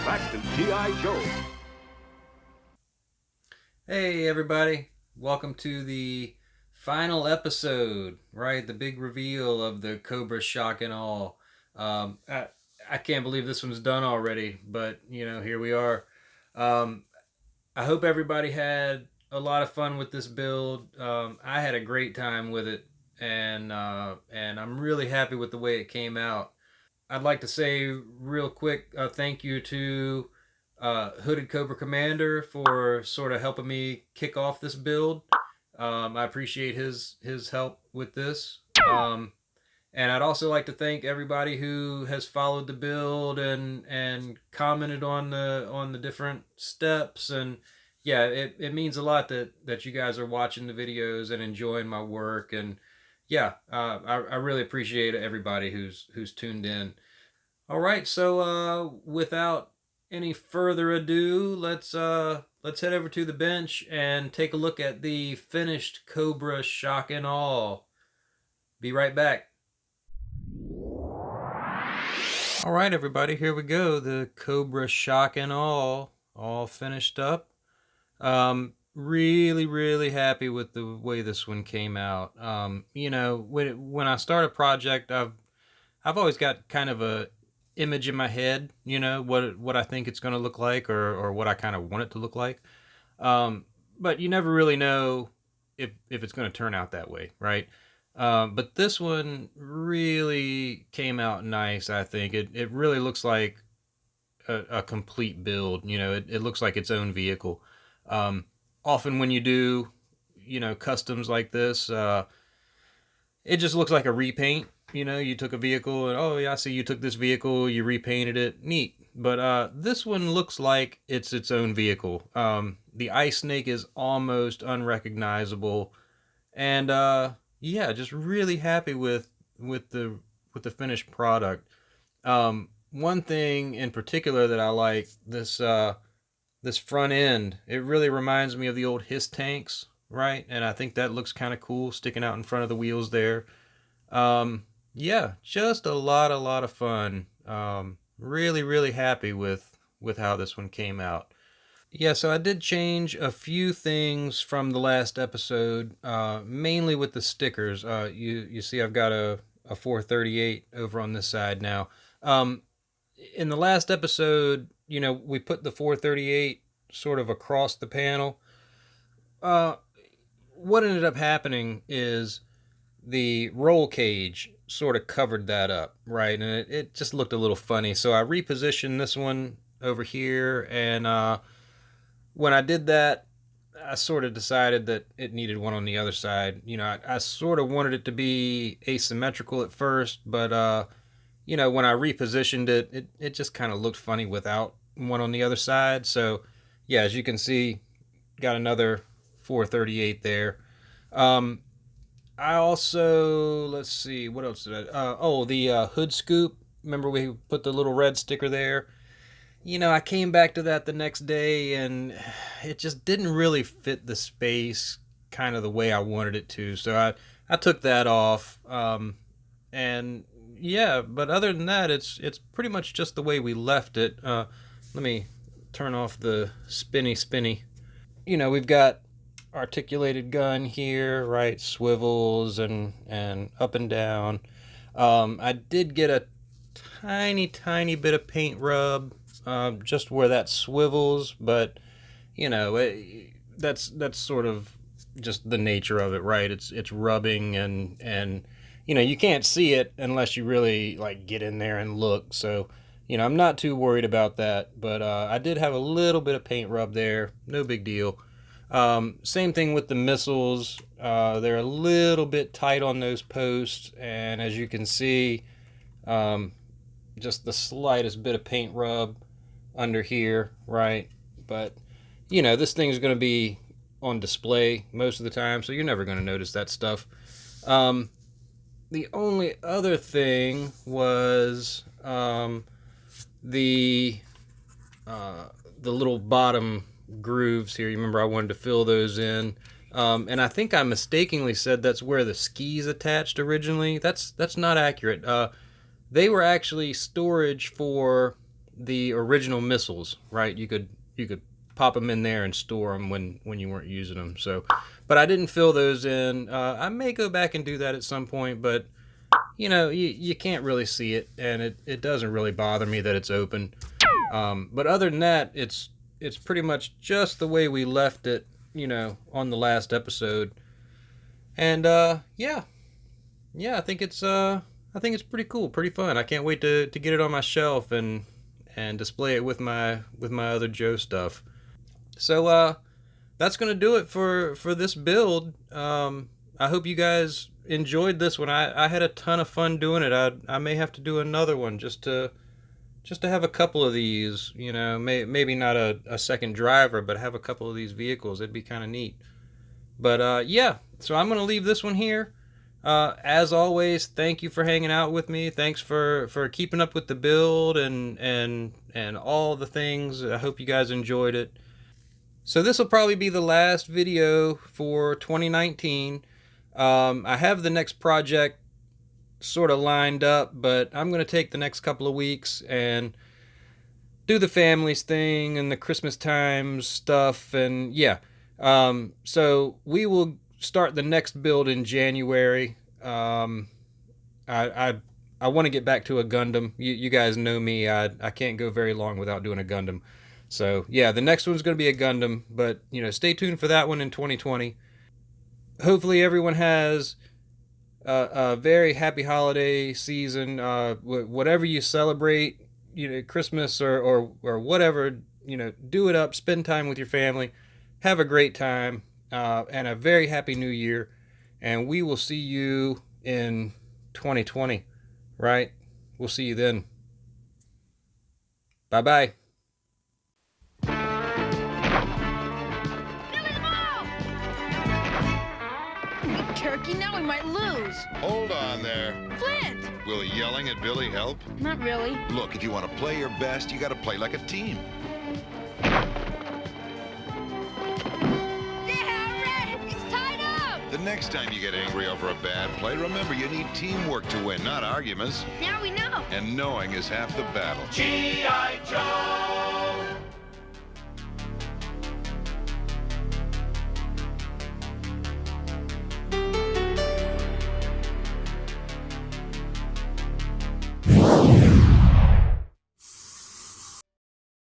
back to G.I. Joe. Hey everybody, welcome to the final episode, right? The big reveal of the Cobra Shock and All. Um, I, I can't believe this one's done already, but here we are. Um, I hope everybody had a lot of fun with this build. I had a great time with it, and I'm really happy with the way it came out. I'd like to say real quick thank you to Hooded Cobra Commander for sort of helping me kick off this build. I appreciate his help with this. And I'd also like to thank everybody who has followed the build and commented on the different steps. And yeah, it means a lot that you guys are watching the videos and enjoying my work. And yeah, I really appreciate everybody who's tuned in. All right, so without any further ado, let's head over to the bench and take a look at the finished Cobra Shock and All. Be right back. All right, everybody, here we go. The Cobra Shock and all finished up. Really happy with the way this one came out. When I start a project, I've always got kind of a image in my head, what I think it's going to look like, or what I kind of want it to look like. But you never really know if it's going to turn out that way, right? But this one really came out nice. I think it really looks like a complete build. It looks like its own vehicle. Often when you do, customs like this, it just looks like a repaint. You took a vehicle and, oh yeah, I see you took this vehicle, you repainted it, neat. But this one looks like it's its own vehicle. The Ice Snake is almost unrecognizable, and yeah, just really happy with the finished product. One thing in particular that I like, this front end, it really reminds me of the old Hiss tanks, right? And I think that looks kind of cool sticking out in front of the wheels there. Yeah, just a lot of fun. Really happy with how this one came out. Yeah, so I did change a few things from the last episode, mainly with the stickers. You see I've got a 438 over on this side now. In the last episode, we put the 438 sort of across the panel. What ended up happening is the roll cage sort of covered that up, right? And it just looked a little funny. So I repositioned this one over here, and when I did that, I sort of decided that it needed one on the other side. I sort of wanted it to be asymmetrical at first, but when I repositioned it just kind of looked funny without one on the other side. So yeah, as you can see, got another 438 there. I also, let's see, what else did the hood scoop. Remember we put the little red sticker there? I came back to that the next day, and it just didn't really fit the space kind of the way I wanted it to. So I took that off. And yeah, but other than that, it's pretty much just the way we left it. Let me turn off the spinny. We've got articulated gun here, right? Swivels and up and down. I did get a tiny bit of paint rub, just where that swivels, but that's sort of just the nature of it, right? It's rubbing, and you can't see it unless you really like get in there and look. So I'm not too worried about that, but I did have a little bit of paint rub there. No big deal. Same thing with the missiles. They're a little bit tight on those posts, and as you can see, just the slightest bit of paint rub under here, right? But this thing's going to be on display most of the time, so you're never going to notice that stuff. The only other thing was the little bottom grooves here. You remember I wanted to fill those in, and I think I mistakenly said that's where the skis attached originally. That's not accurate. They were actually storage for the original missiles, right? You could pop them in there and store them when you weren't using them. So, but I didn't fill those in. I may go back and do that at some point, but you can't really see it, and it doesn't really bother me that it's open. But other than that, it's pretty much just the way we left it, on the last episode. And yeah, I think it's pretty cool, pretty fun. I can't wait to get it on my shelf and display it with my other Joe stuff. So that's gonna do it for this build. I hope you guys enjoyed this one. I had a ton of fun doing it. I may have to do another one just to have a couple of these. Maybe not a second driver, but have a couple of these vehicles. It'd be kind of neat. But yeah, so I'm gonna leave this one here. As always, thank you for hanging out with me. Thanks for keeping up with the build and all the things. I hope you guys enjoyed it. So this will probably be the last video for 2019. I have the next project sort of lined up, but I'm going to take the next couple of weeks and do the families thing and the Christmas time stuff. And yeah, so we will start the next build in January. I want to get back to a Gundam. You guys know me. I can't go very long without doing a Gundam. So yeah, the next one's going to be a Gundam, but stay tuned for that one in 2020. Hopefully everyone has a very happy holiday season. Whatever you celebrate, Christmas or whatever, do it up, spend time with your family, have a great time, and a very happy new year. And we will see you in 2020, right? We'll see you then. Bye-bye. Turkey, now we might lose. Hold on there. Flint! Will yelling at Billy help? Not really. Look, if you want to play your best, you got to play like a team. Yeah, Red! It's tied up! The next time you get angry over a bad play, remember you need teamwork to win, not arguments. Now we know. And knowing is half the battle. G.I. Joe!